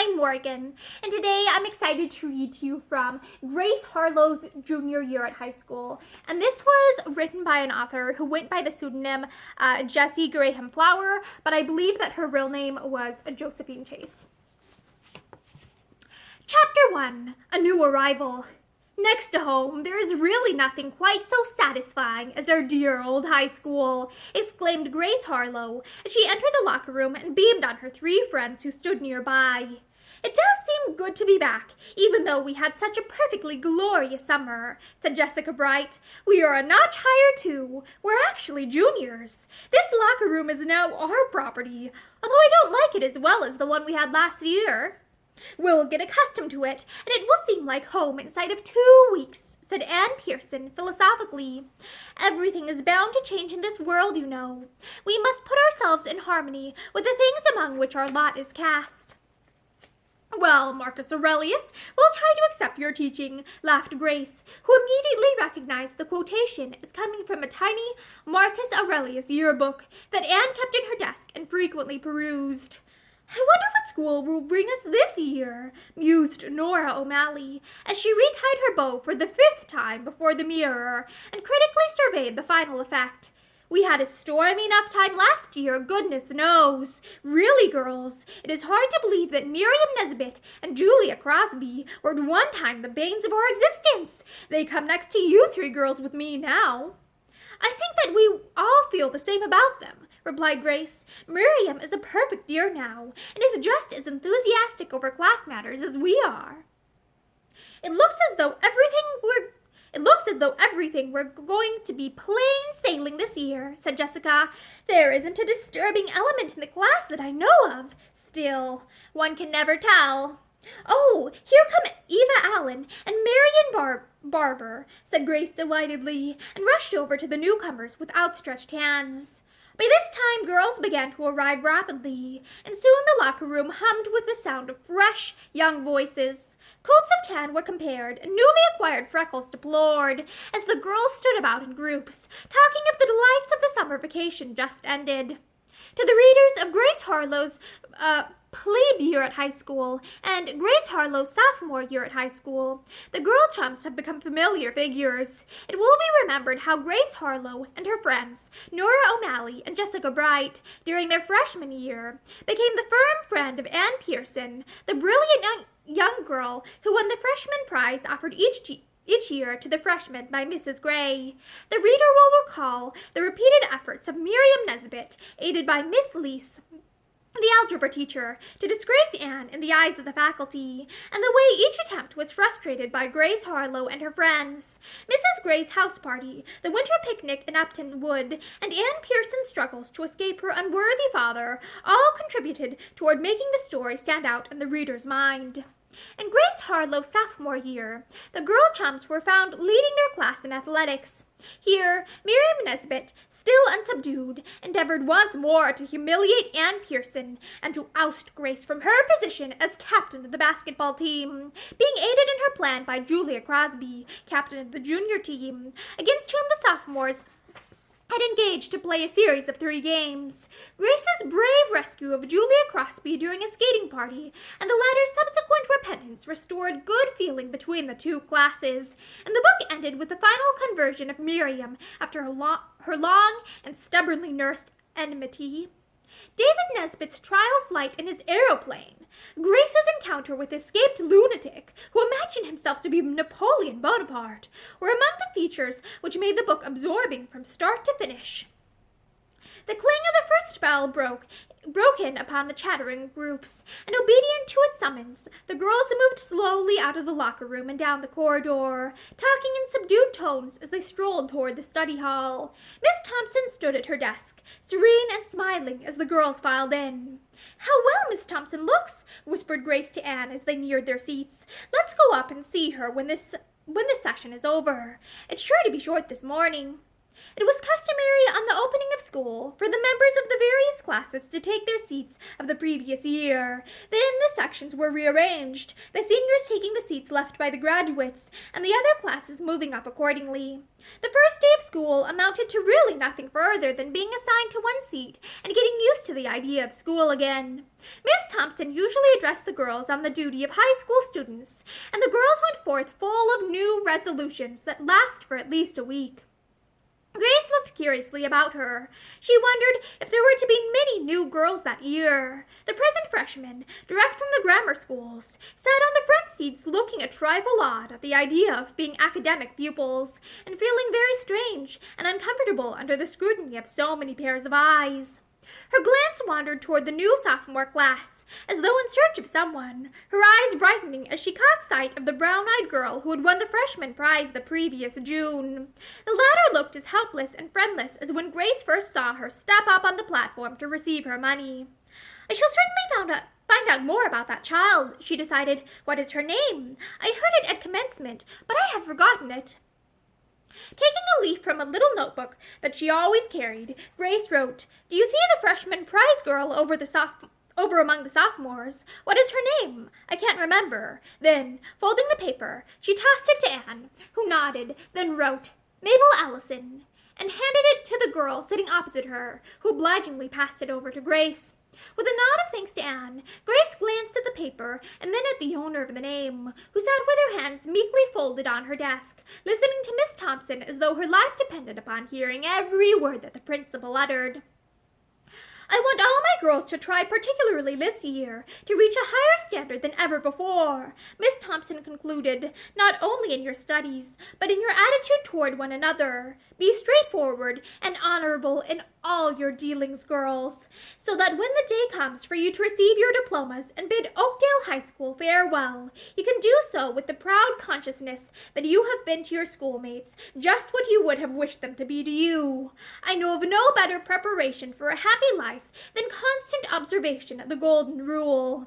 I'm Morgan, and today I'm excited to read to you from Grace Harlowe's junior year at high school. And this was written by an author who went by the pseudonym Jessie Graham Flower, but I believe that her real name was Josephine Chase. Chapter 1, A New Arrival. Next to home, there is really nothing quite so satisfying as our dear old high school, exclaimed Grace Harlowe as she entered the locker room and beamed on her three friends who stood nearby. It does seem good to be back, even though we had such a perfectly glorious summer, said Jessica Bright. We are a notch higher, too. We're actually juniors. This locker room is now our property, although I don't like it as well as the one we had last year. We'll get accustomed to it, and it will seem like home inside of 2 weeks, said Anne Pearson philosophically. Everything is bound to change in this world, you know. We must put ourselves in harmony with the things among which our lot is cast. Well, Marcus Aurelius, we'll try to accept your teaching, laughed Grace, who immediately recognized the quotation as coming from a tiny Marcus Aurelius yearbook that Anne kept in her desk and frequently perused. I wonder what school will bring us this year, mused Nora O'Malley, as she retied her bow for the 5th time before the mirror and critically surveyed the final effect. We had a stormy enough time last year, goodness knows. Really, girls, it is hard to believe that Miriam Nesbit and Julia Crosby were at one time the banes of our existence. They come next to you three girls with me now. I think that we all feel the same about them, replied Grace. Miriam is a perfect dear now, and is just as enthusiastic over class matters as we are. It looks as though everything were going to be plain sailing this year, said Jessica. There isn't a disturbing element in the class that I know of. Still, one can never tell. Oh, here come Eva Allen and Marion Barber, said Grace delightedly, and rushed over to the newcomers with outstretched hands. By this time, girls began to arrive rapidly, and soon the locker room hummed with the sound of fresh, young voices. Coats of tan were compared, and newly acquired freckles deplored, as the girls stood about in groups, talking of the delights of the summer vacation just ended. To the readers of Grace Harlowe's plebe year at high school and Grace Harlowe's sophomore year at high school, the girl chums have become familiar figures. It will be remembered how Grace Harlowe and her friends, Nora O'Malley and Jessica Bright, during their freshman year, became the firm friend of Anne Pearson, the brilliant young girl who won the freshman prize offered each year to the freshmen by Mrs. Gray. The reader will recall the repeated efforts of Miriam Nesbit, aided by Miss Leese, the algebra teacher, to disgrace Anne in the eyes of the faculty, and the way each attempt was frustrated by Grace Harlowe and her friends. Mrs. Gray's house party, the winter picnic in Upton Wood, and Anne Pearson's struggles to escape her unworthy father all contributed toward making the story stand out in the reader's mind. In Grace Harlowe's sophomore year, the girl chums were found leading their class in athletics. Here, Miriam Nesbit, still unsubdued, endeavored once more to humiliate Anne Pearson and to oust Grace from her position as captain of the basketball team, being aided in her plan by Julia Crosby, captain of the junior team, against whom the sophomores had engaged to play a series of 3 games. Grace's brave rescue of Julia Crosby during a skating party and the latter's subsequent repentance restored good feeling between the two classes, and the book ended with the final conversion of Miriam after her long and stubbornly nursed enmity. David Nesbit's trial flight in his aeroplane, Grace's encounter with escaped lunatic who imagined himself to be Napoleon Bonaparte, were among the features which made the book absorbing from start to finish. The clang of the first bell broke in upon the chattering groups, and obedient to its summons, the girls moved slowly out of the locker room and down the corridor, talking in subdued tones as they strolled toward the study hall. Miss Thompson stood at her desk, serene and smiling as the girls filed in. How well Miss Thompson looks, whispered Grace to Anne as they neared their seats. Let's go up and see her when this session is over. It's sure to be short this morning. It was customary on the opening of school for the members of the various classes to take their seats of the previous year. Then the sections were rearranged, the seniors taking the seats left by the graduates, and the other classes moving up accordingly. The first day of school amounted to really nothing further than being assigned to one seat and getting used to the idea of school again. Miss Thompson usually addressed the girls on the duty of high school students, and the girls went forth full of new resolutions that last for at least a week. Grace looked curiously about her. She wondered if there were to be many new girls that year. The present freshmen, direct from the grammar schools, sat on the front seats looking a trifle odd at the idea of being academic pupils, and feeling very strange and uncomfortable under the scrutiny of so many pairs of eyes. Her glance wandered toward the new sophomore class, as though in search of someone, her eyes brightening as she caught sight of the brown-eyed girl who had won the freshman prize the previous June. The latter looked as helpless and friendless as when Grace first saw her step up on the platform to receive her money. "I shall certainly find out more about that child," she decided. "What is her name? I heard it at commencement, but I have forgotten it." Taking a leaf from a little notebook that she always carried, Grace wrote, "Do you see the freshman prize girl over among the sophomores? What is her name? I can't remember." Then, folding the paper, she tossed it to Anne, who nodded, then wrote, "Mabel Allison," and handed it to the girl sitting opposite her, who obligingly passed it over to Grace. With a nod of thanks to Anne, Grace glanced at the paper and then at the owner of the name, who sat with her hands meekly folded on her desk, listening to Miss Thompson as though her life depended upon hearing every word that the principal uttered. "I want all my girls to try particularly this year to reach a higher standard than ever before," Miss Thompson concluded, "not only in your studies, but in your attitude toward one another. Be straightforward and honorable in all your dealings, girls, so that when the day comes for you to receive your diplomas and bid Oakdale High School farewell, you can do so with the proud consciousness that you have been to your schoolmates just what you would have wished them to be to you. I know of no better preparation for a happy life than constant observation of the golden rule.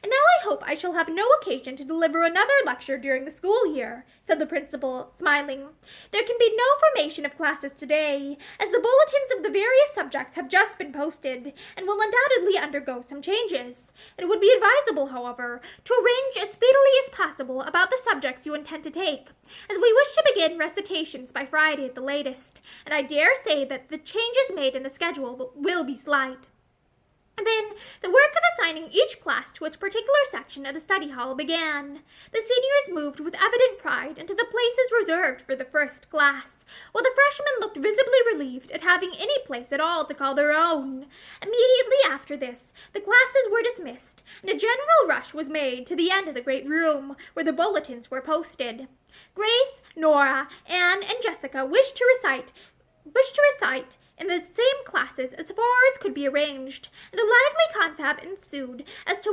And now I hope I shall have no occasion to deliver another lecture during the school year," said the principal, smiling. "There can be no formation of classes today, as the bulletins of the various subjects have just been posted, and will undoubtedly undergo some changes. It would be advisable, however, to arrange as speedily as possible about the subjects you intend to take, as we wish to begin recitations by Friday at the latest, and I dare say that the changes made in the schedule will be slight." Then the work of assigning each class to its particular section of the study hall began. The seniors moved with evident pride into the places reserved for the first class, while the freshmen looked visibly relieved at having any place at all to call their own. Immediately after this, the classes were dismissed, and a general rush was made to the end of the great room, where the bulletins were posted. Grace, Nora, Anne, and Jessica wished to recite in the same classes as far as could be arranged, and a lively confab ensued as to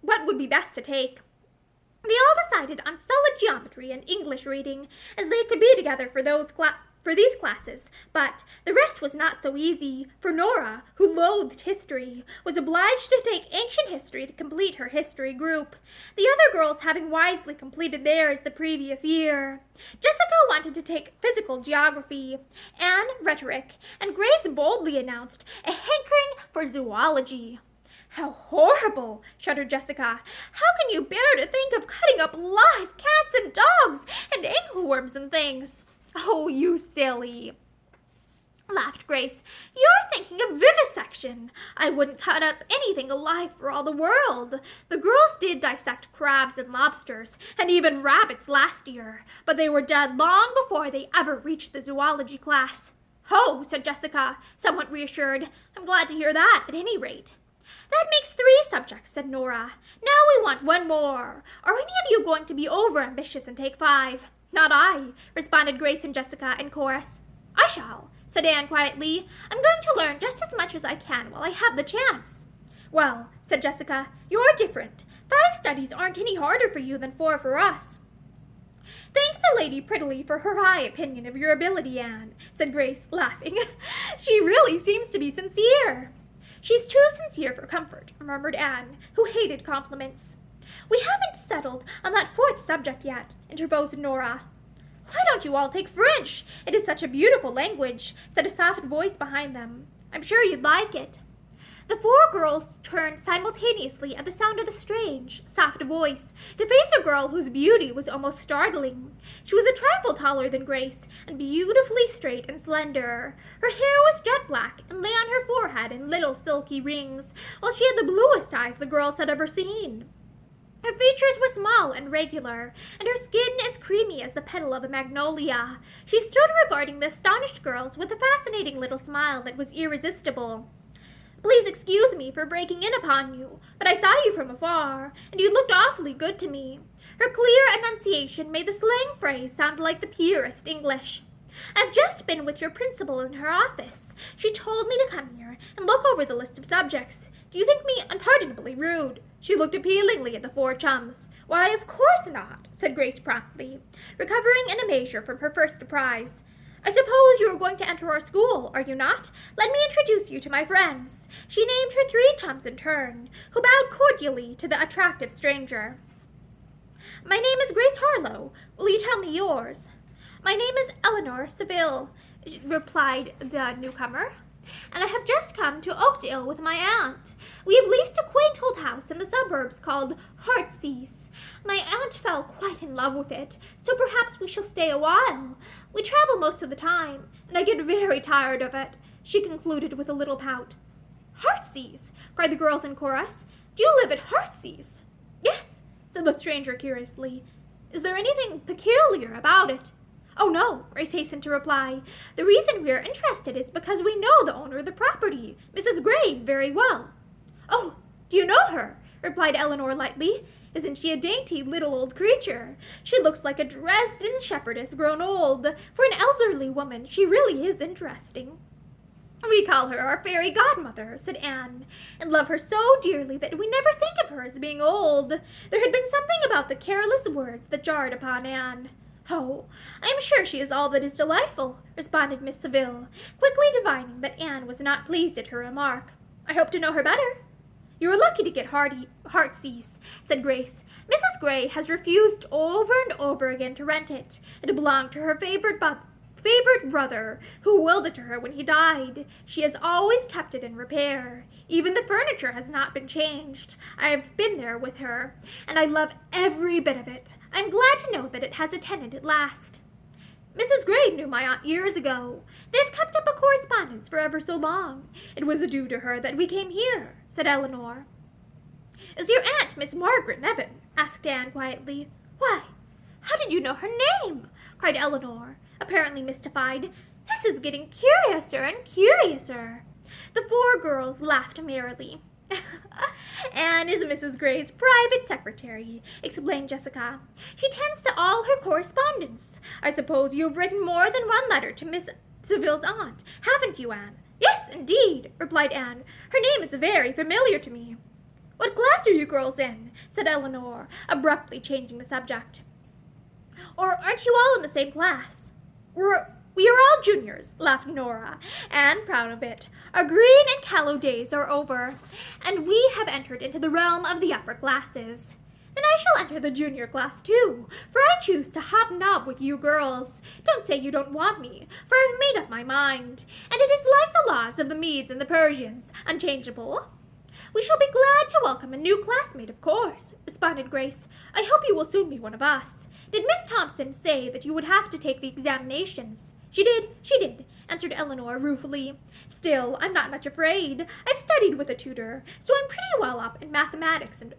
what would be best to take. They all decided on solid geometry and English reading, as they could be together for these classes, but the rest was not so easy, for Nora, who loathed history, was obliged to take ancient history to complete her history group, the other girls having wisely completed theirs the previous year. Jessica wanted to take physical geography, Anne rhetoric, and Grace boldly announced a hankering for zoology. "How horrible!" shuddered Jessica. "How can you bear to think of cutting up live cats and dogs and angleworms and things?" "Oh, you silly," laughed Grace. "You're thinking of vivisection. I wouldn't cut up anything alive for all the world. The girls did dissect crabs and lobsters, and even rabbits last year, but they were dead long before they ever reached the zoology class." "Oh," said Jessica, somewhat reassured. "I'm glad to hear that, at any rate." "That makes 3 subjects," said Nora. "Now we want one more. Are any of you going to be over-ambitious and take 5? "Not I," responded Grace and Jessica in chorus. "I shall," said Anne quietly. "I'm going to learn just as much as I can while I have the chance." "Well," said Jessica, "you're different. 5 studies aren't any harder for you than 4 for us." "Thank the lady prettily for her high opinion of your ability, Anne," said Grace, laughing. "She really seems to be sincere." "She's too sincere for comfort," murmured Anne, who hated compliments. "We haven't settled on that 4th subject yet," interposed Nora. Why don't you all take French? It is such a beautiful language, said a soft voice behind them. I'm sure you'd like it. The four girls turned simultaneously at the sound of the strange, soft voice, to face a girl whose beauty was almost startling. She was a trifle taller than Grace, and beautifully straight and slender. Her hair was jet black and lay on her forehead in little silky rings, while she had the bluest eyes the girls had ever seen. Her features were small and regular, and her skin as creamy as the petal of a magnolia. She stood regarding the astonished girls with a fascinating little smile that was irresistible. Please excuse me for breaking in upon you, but I saw you from afar, and you looked awfully good to me. Her clear enunciation made the slang phrase sound like the purest English. I've just been with your principal in her office. She told me to come here and look over the list of subjects. Do you think me unpardonably rude? She looked appealingly at the four chums. Why, of course not, said Grace promptly, recovering in a measure from her first surprise. I suppose you are going to enter our school, are you not? Let me introduce you to my friends. She named her three chums in turn, who bowed cordially to the attractive stranger. My name is Grace Harlowe. Will you tell me yours? My name is Eleanor Seville, replied the newcomer, and I have just come to Oakdale with my aunt. We have leased a quaint old house in the suburbs called Heartsease. My aunt fell quite in love with it, so perhaps we shall stay a while. We travel most of the time, and I get very tired of it, she concluded with a little pout. Heartsease, cried the girls in chorus. Do you live at Heartsease? Yes, said the stranger curiously. Is there anything peculiar about it? Oh, no, Grace hastened to reply. The reason we are interested is because we know the owner of the property, Mrs. Gray, very well. Oh, do you know her? Replied Eleanor lightly. Isn't she a dainty little old creature? She looks like a Dresden shepherdess grown old. For an elderly woman, she really is interesting. We call her our fairy godmother, said Anne, and love her so dearly that we never think of her as being old. There had been something about the careless words that jarred upon Anne. Oh, I am sure she is all that is delightful, responded Miss Seville, quickly divining that Anne was not pleased at her remark. I hope to know her better. You are lucky to get Heartsease, said Grace. Mrs. Gray has refused over and over again to rent it. It belonged to her favorite brother, who willed it to her when he died. She has always kept it in repair. Even the furniture has not been changed. I have been there with her, and I love every bit of it. I am glad to know that it has a tenant at last. Mrs. Gray knew my aunt years ago. They have kept up a correspondence for ever so long. It was due to her that we came here, said Eleanor. Is your aunt Miss Margaret Nevin? Asked Anne quietly. Why, how did you know her name? Cried Eleanor, apparently mystified. This is getting curiouser and curiouser. The four girls laughed merrily. Anne is Mrs. Gray's private secretary, explained Jessica. She tends to all her correspondence. I suppose you have written more than one letter to Miss Seville's aunt, haven't you, Anne? Yes, indeed, replied Anne. Her name is very familiar to me. What class are you girls in? Said Eleanor, abruptly changing the subject. Or aren't you all in the same class? We are all juniors, laughed Nora, and proud of it. Our green and callow days are over, and we have entered into the realm of the upper classes. Then I shall enter the junior class too, for I choose to hobnob with you girls. Don't say you don't want me, for I've made up my mind, and it is like the laws of the Medes and the Persians, unchangeable. We shall be glad to welcome a new classmate, of course, responded Grace. I hope you will soon be one of us. Did Miss Thompson say that you would have to take the examinations? She did, answered Eleanor ruefully. Still, I'm not much afraid. I've studied with a tutor, so I'm pretty well up in mathematics and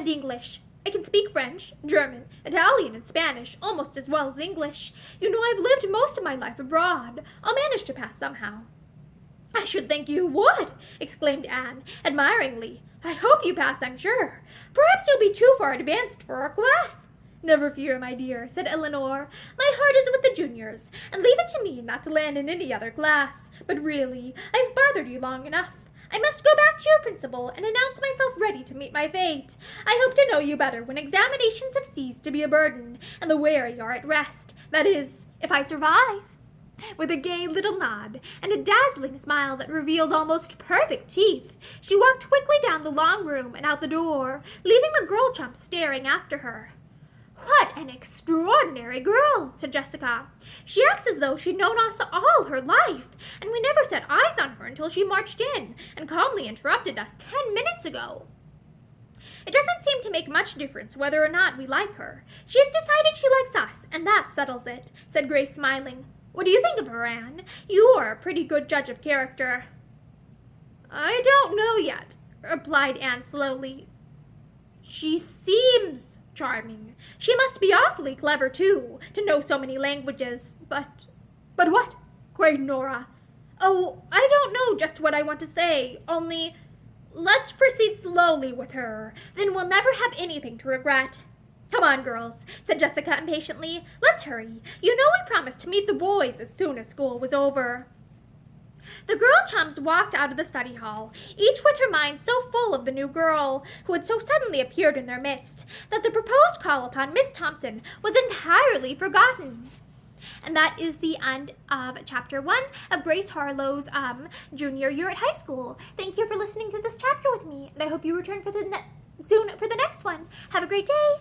English. I can speak French, German, Italian, and Spanish almost as well as English. You know I've lived most of my life abroad. I'll manage to pass somehow. I should think you would, exclaimed Anne, admiringly. I hope you pass, I'm sure. Perhaps you'll be too far advanced for our class. Never fear, my dear, said Eleanor. My heart is with the juniors, and leave it to me not to land in any other class. But really, I've bothered you long enough. I must go back to your principal and announce myself ready to meet my fate. I hope to know you better when examinations have ceased to be a burden, and the weary are at rest. That is, if I survive. With a gay little nod and a dazzling smile that revealed almost perfect teeth, she walked quickly down the long room and out the door, leaving the girl chumps staring after her. "What an extraordinary girl," said Jessica. "She acts as though she'd known us all her life, and we never set eyes on her until she marched in and calmly interrupted us 10 minutes ago." "It doesn't seem to make much difference whether or not we like her. She has decided she likes us, and that settles it," said Grace, smiling. "What do you think of her, Anne? You are a pretty good judge of character." "I don't know yet," replied Anne slowly. "She seems charming. She must be awfully clever, too, to know so many languages. But what?" queried Nora. "Oh, I don't know just what I want to say, only let's proceed slowly with her. Then we'll never have anything to regret." "Come on, girls," said Jessica impatiently. "Let's hurry. You know we promised to meet the boys as soon as school was over." The girl chums walked out of the study hall, each with her mind so full of the new girl who had so suddenly appeared in their midst that the proposed call upon Miss Thompson was entirely forgotten. And that is the end of chapter 1 of Grace Harlowe's junior year at high school. Thank you for listening to this chapter with me, and I hope you return soon for the next one. Have a great day.